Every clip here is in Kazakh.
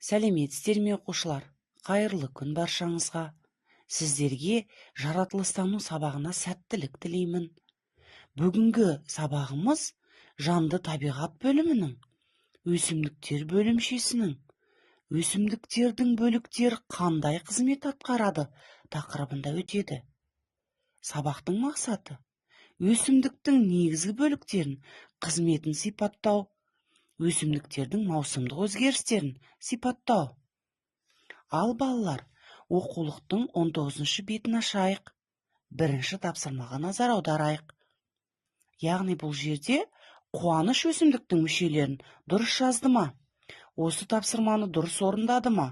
Сәлеметсіздер ме оқушылар? Қайырлы күн баршаңызға. Сіздерге жаратылыстану сабағына сәттілік тілеймін. Бүгінгі сабағымыз жанды табиғат бөлімінің өсімдіктер бөлімшесінің өсімдіктердің бөліктері қандай қызмет атқарады тақырыбында өтеді. Сабақтың мақсаты өсімдіктің негізгі бөліктерін қызметін сипаттау, өсімдіктердің маусымдық өзгерістерін сипаттау. Ал балалар, оқулықтың 19-шы бетін ашайық. Бірінші тапсырмаға назар аударайық. Яғни бұл жерде Қуаныш өсімдіктің мүшелерін дұрыс жазды ма? Осы тапсырманы дұрыс орындады ма?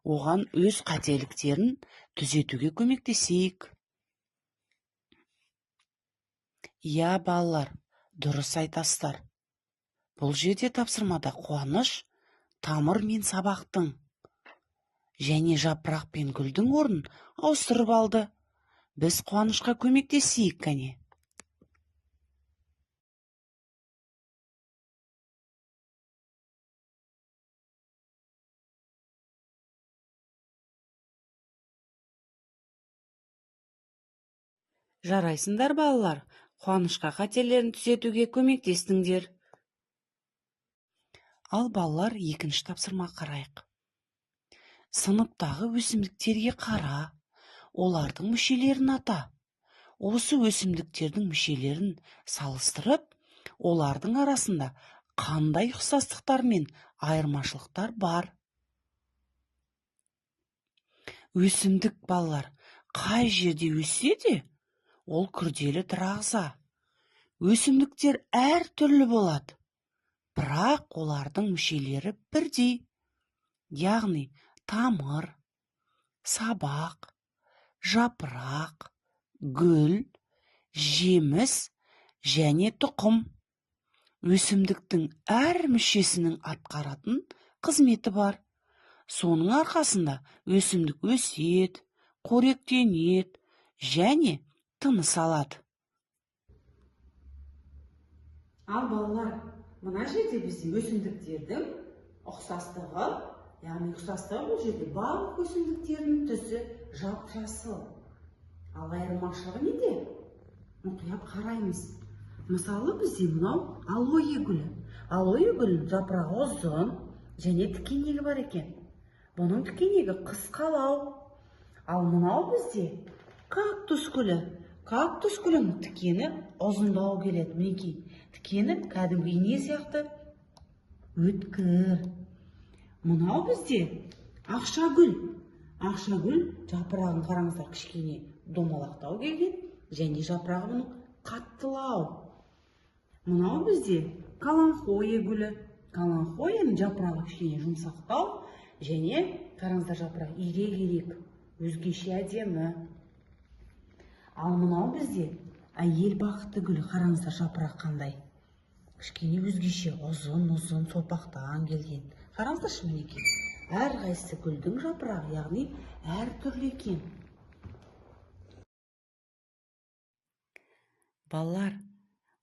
Оған өз қателіктерін түзетуге көмектесейік. Иә, балалар, дұрыс айтасыздар. Бұл жерде тапсырмада Қуаныш тамыр мен сабақтың және жапырақ пен гүлдің орнын ауыстырып алды. Біз Қуанышқа көмектесейік кәне. Жарайсыңдар балалар, Қуанышқа қателерін түзетуге көмектестіңдер. Ал балалар, екінші тапсырма қарайық. Сыныптағы өсімдіктерге қара, олардың мүшелерін ата. Осы өсімдіктердің мүшелерін салыстырып, олардың арасында қандай ұқсастықтар мен айырмашылықтар бар? Өсімдік балалар қай жерде өссе де, ол күрделі ағза. Өсімдіктер әр түрлі болады, бірақ олардың мүшелері бірдей. Яғни тамыр, сабақ, жапырақ, гүл, жеміс және тұқым. Өсімдіктің әр мүшесінің атқаратын қызметі бар. Соның арқасында өсімдік өседі, қоректенеді және тыныс алады. Ал балалар, мына жерде бізде өсімдіктердің ұқсастығы, яғни ұқсастығы бұл жерде барлық өсімдіктердің түсі жап-жасыл. Ал айырмашылығы неде? Мұқият қараймыз. Мысалы бізде мынау алоэ гүлі. Алоэ гүлінің жапырағы ұзын және тікенегі бар екен. Бұның тікенегі қысқалау. Ал мынау бізде кактус гүлі. Кактус гүлінің тікені ұзындау келеді. Мінекей, тікені кәдімгі ине сияқты өткір. Мынау бізде ақша гүл. Ақша гүл жапырағын қараңыздар, кішкене домалақтау келген және жапырағы бұның қаттылау. Мынау бізде каланхоэ гүлі. Каланхоэның жапырағы кішкене жұмсақтау және қараңыздар, жапырағы ирек-ирек, өзгеше әдемі. Ал мынау бізде әйел бақыты гүлі. Қараңыздар, жапырақ қандай. Кішкене өзгеше, ұзын-ұзын сопақтан келген. Қараңыздаршы, мінекей. Әр қайсысы гүлдің жапырағы, яғни әр түрлі екен. Балалар,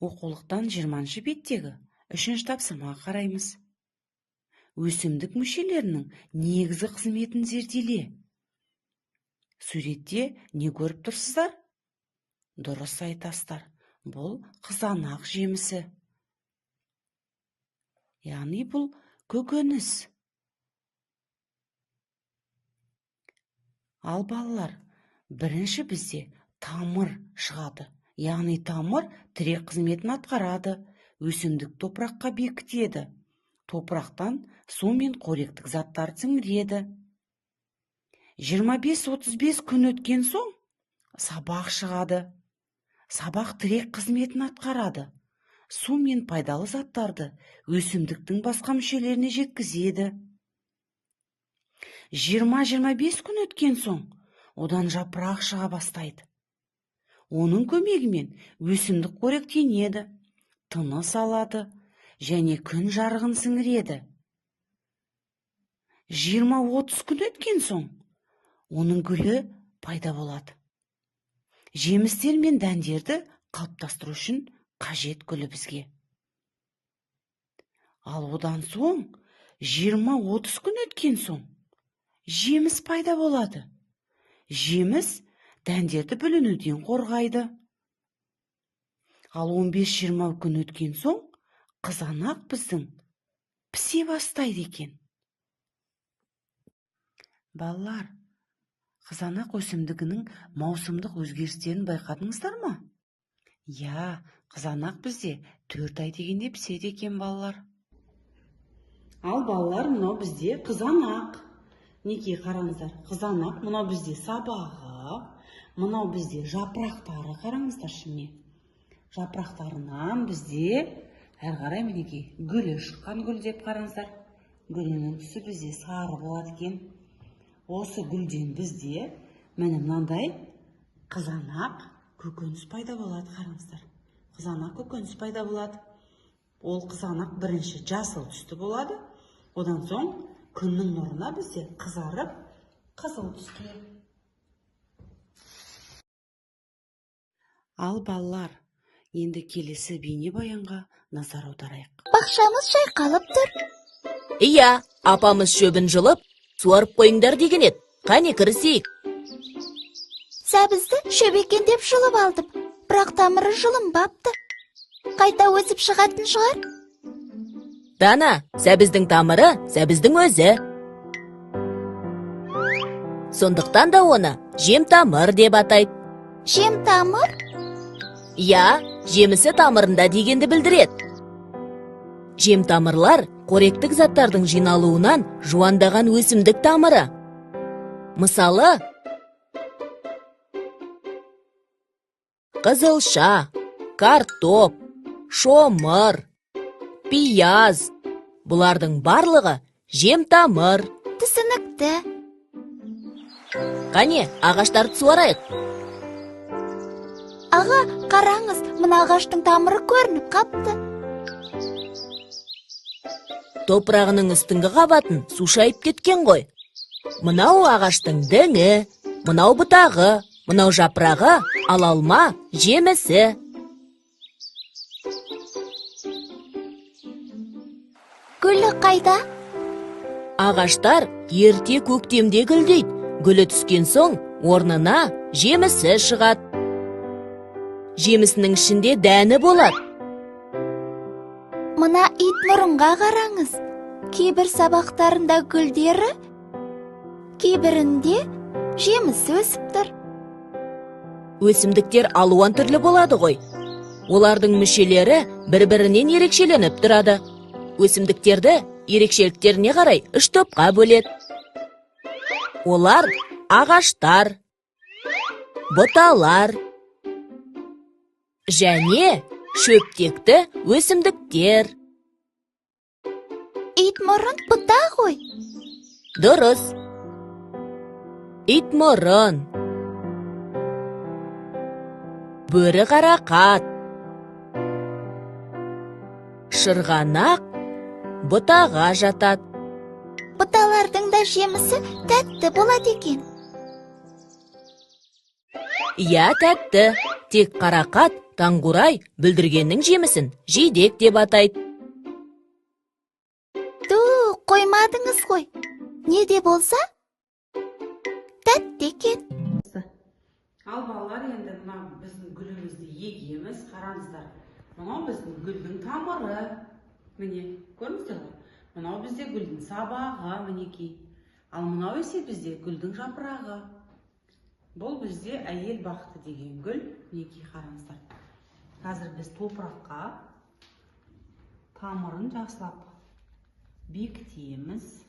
оқулықтан 20-шы беттегі 3-ші тапсырмаға қараймыз. Өсімдік мүшелерінің негізгі қызметін зерделе. Суретте не көріп тұрсыздар? Дұрыс айтасыздар. Бұл қызанақ жемісі. Яғни бұл көкөніс. Ал балалар, бірінші бізде тамыр шығады. Яғни тамыр тірек қызметін атқарады. Өсімдік топыраққа бекітеді. Топырақтан су мен қоректік заттар сіңіреді. 25-35 күн өткен соң сабақ шығады. Сабақ тірек қызметін атқарады. Су мен пайдалы заттарды өсімдіктің басқа мүшелеріне жеткізеді. 20-25 күн өткен соң одан жапырақ шыға бастайды. Оның көмегімен өсімдік қоректенеді, тыныс алады және күн жарығын сіңіреді. 20-30 күн өткен соң оның гүлі пайда болады. Жемістер мен дәндерді қалыптастыру үшін қажет гүлі бізге. Ал одан соң 20-30 күн өткен соң жеміс пайда болады. Жеміс дәндерді бүлінуден қорғайды. Ал 15-20 күн өткен соң қызанақ біздің пісе бастайды екен. Балалар, қызанақ өсімдігінің маусымдық өзгерістерін байқадыңыздар ма? Я, қызанақ бізде 4 ай дегенде піседі екен, балалар. Ал балалар, мынау бізде қызанақ. Неке қараңыздар, қызанақ, мынау бізде сабағы, мынау бізде жапырақтары, қараңыздаршы міне. Жапырақтарынан бізде әрі қарай мінекей гүлі шыққан, гүл деп қараңыздар. Гүлінің түсі бізде сары болады екен. Осы гүлден бізде міне мынандай қызанақ көкөніс пайда болады, қараңыздар. Қызанақ көкөніс пайда болады. Ол қызанақ бірінші жасыл түсті болады. Одан соң күннің нұрына бізде қызарып, қызыл түске. Ал балалар, енді келесі бейнебаянға назар аударайық. Бақшамыз шайқалып тұр. Иә, апамыз шөбін жұлып, суарып қойыңдар деген еді. Қане кірісейік. Сәбізді шөп екен деп жұлып алдым, бірақ тамыры жұлынбапты. Қайта өсіп шығатын шығар? Дана, сәбіздің тамыры сәбіздің өзі. Сондықтан да оны жем тамыр деп атайды. Жем тамыр? Я, жемісі тамырында дегенді білдіреді. Жем тамырлар қоректік заттардың жиналуынан жуандаған өсімдік тамыры. Мысалы, қызылша, картоп, шомыр, пияз. Бұлардың барлығы жем тамыр. Түсінікті. Қане, ағаштарды суарайық. Аға, қараңыз, мына ағаштың тамыры көрініп қапты. Топырағының үстіңгі қабатын су шайып кеткен ғой. Мынау ағаштың діңі, мынау бұтағы, мынау жапырағы, ал алма жемісі. Гүлі қайда? Ағаштар ерте көктемде гүлдейді. Гүлі түскен соң орнына жемісі шығады. Жемісінің ішінде дәні болады. Мына ит мұрынға қараңыз. Кейбір сабақтарында гүлдері, кейбірінде жемісі өсіп тұр. Өсімдіктер алуан түрлі болады ғой. Олардың мүшелері бір-бірінен ерекшеленіп тұрады. Өсімдіктерді ерекшеліктеріне қарай 3 топқа бөледі. Олар ағаштар, бұталар және шөптекті өсімдіктер. Ит мұрын бұта ғой. Дұрыс. Ит мұрын, бөрі қарақат, шырғанақ бұтаға жатады. Бұталардың да жемісі тәтті болады екен. Я, тәтті. Тек қарақат, таңғурай бүлдіргеннің жемісін жидек деп атайды. Қоймадыңыз ғой. Не де болса, тәтті екен. Ал балалар, енді мына біздің гүлімізді егеміз, қараңыздар. Мынау біздің гүлдің тамыры. Міне, көрдіңіздер ғой? Мынау бізде гүлдің сабағы, мінекей. Ал мынау есе бізде гүлдің жапырағы. Бұл бізде әйел бақыты деген гүл. Мінекей, қараңыздар. Қазір біз топыраққа тамырын жақсылап бекітеміз.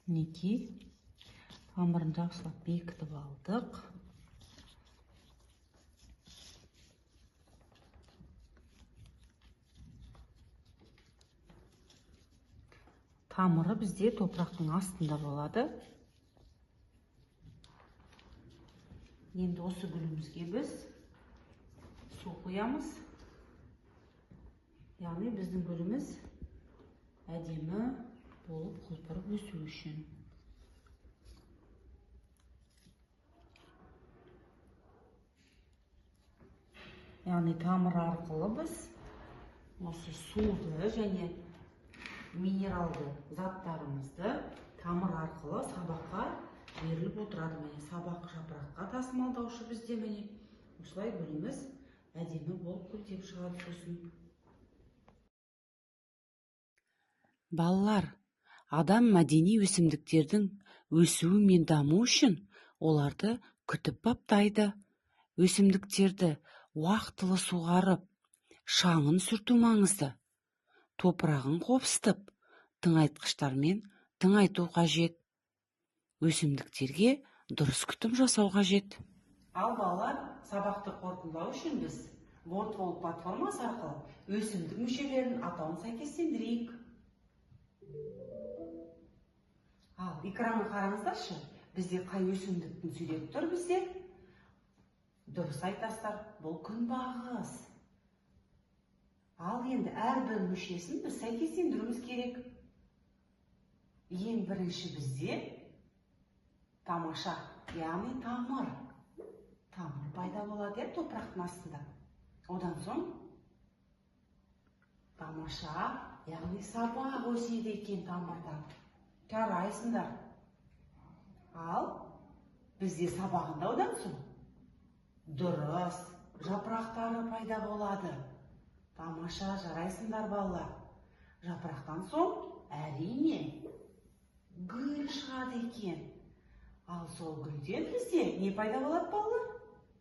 Мінекей, тамырын жақсылап бекітіп алдық. Тамыры бізде топырақтың астында болады. Енді осы гүлімізге біз су құямыз. Яғни біздің гүліміз әдемі болып құлпырып өсу үшін. яғни тамыр арқылы біз осы суды және минералды заттарымызды тамыр арқылы сабаққа беріліп отырады. Міне сабақ жапыраққа тасымалдаушы бізде міне осылай гүліміз әдемі болып гүлдеп шығады. Сосын балалар, адам мәдени өсімдіктердің өсуі мен даму үшін оларды күтіп баптайды. Өсімдіктерді уақытылы суғарып, шаңын сүрту маңызды. Топырағын қопсытып, тыңайтқыштармен тыңайту қажет. Өсімдіктерге дұрыс күтім жасау қажет. Ал балалар, сабақты қорытындылау үшін біз WordWall платформасы арқылы өсімдік мүшелерін атауын сәйкестендірейік. Ал экранға қараңыздаршы, бізде қай өсімдіктің суреті тұр бізде? Дұрыс айтасыздар, бұл күнбағыс. Ал енді әрбір мүшесін біз сәйкестендіруіміз керек. Ең бірінші бізде тамаша, яғни тамыр пайда болады топырақтың астында. Одан соң тамаша, яғни сабақ өседі екен тамырдан. Жарайсыңдар. Ал бізде сабағында одан соң дұрыс жапырақтары пайда болады. Тамаша, жарайсыңдар балалар. Жапырақтан соң әрине гүл шығады екен. Ал сол гүлден бізде не пайда болады балалар?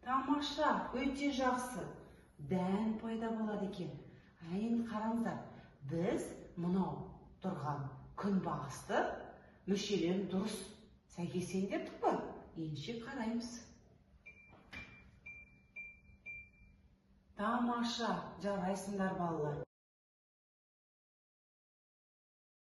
Тамаша, өте жақсы. Дән пайда болады екен. Енді қараңыздар, біз мұнау тұрған күнбағысты мүшелерін дұрыс сәйкестендірдік па? Ендеше қараймыз. Тамаша, жарайсыңдар балалар.